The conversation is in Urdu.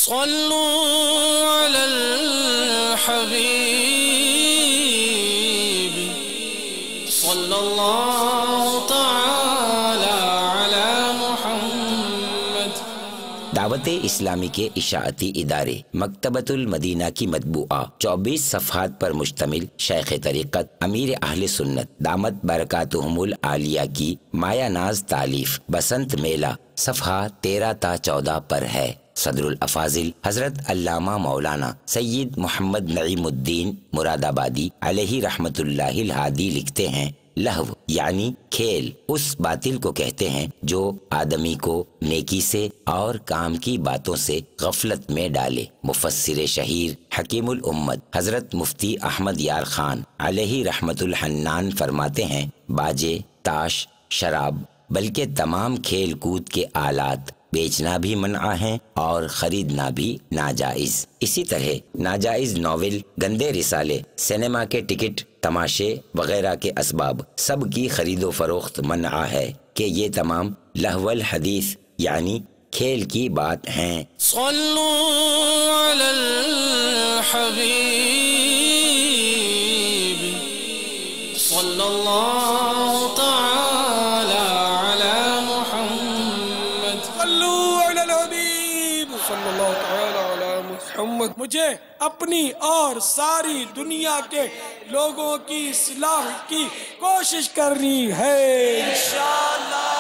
صلوا على الحبيب صلى الله تعالى على محمد۔ دعوت اسلامی کے اشاعتی ادارے مکتبۃ المدینہ کی مطبوعہ 24 صفحات پر مشتمل شیخ طریقت امیر اہل سنت دامت برکاتہم العالیہ کی مایہ ناز تالیف بسنت میلہ صفحہ 13 تا 14 پر ہے۔ صدر الافاضل حضرت علامہ مولانا سید محمد نعیم الدین مراد آبادی علیہ رحمت اللہ الہادی لکھتے ہیں، لہو یعنی کھیل اس باطل کو کہتے ہیں جو آدمی کو نیکی سے اور کام کی باتوں سے غفلت میں ڈالے۔ مفسر شہیر حکیم الامت حضرت مفتی احمد یار خان علیہ رحمت الحنان فرماتے ہیں، باجے، تاش، شراب بلکہ تمام کھیل کود کے آلات بیچنا بھی منع ہے اور خریدنا بھی ناجائز۔ اسی طرح ناجائز ناول، گندے رسالے، سینما کے ٹکٹ، تماشے وغیرہ کے اسباب سب کی خرید و فروخت منع ہے کہ یہ تمام لہو الحدیث یعنی کھیل کی بات ہیں۔ صلوا علی الحبیب صلی اللہ تعالی علی محمد۔ صلوا علی الحبیب صلی اللہ تعالی علی محمد۔ مجھے اپنی اور ساری دنیا کے لوگوں کی اصلاح کی کوشش کرنی ہے انشاءاللہ۔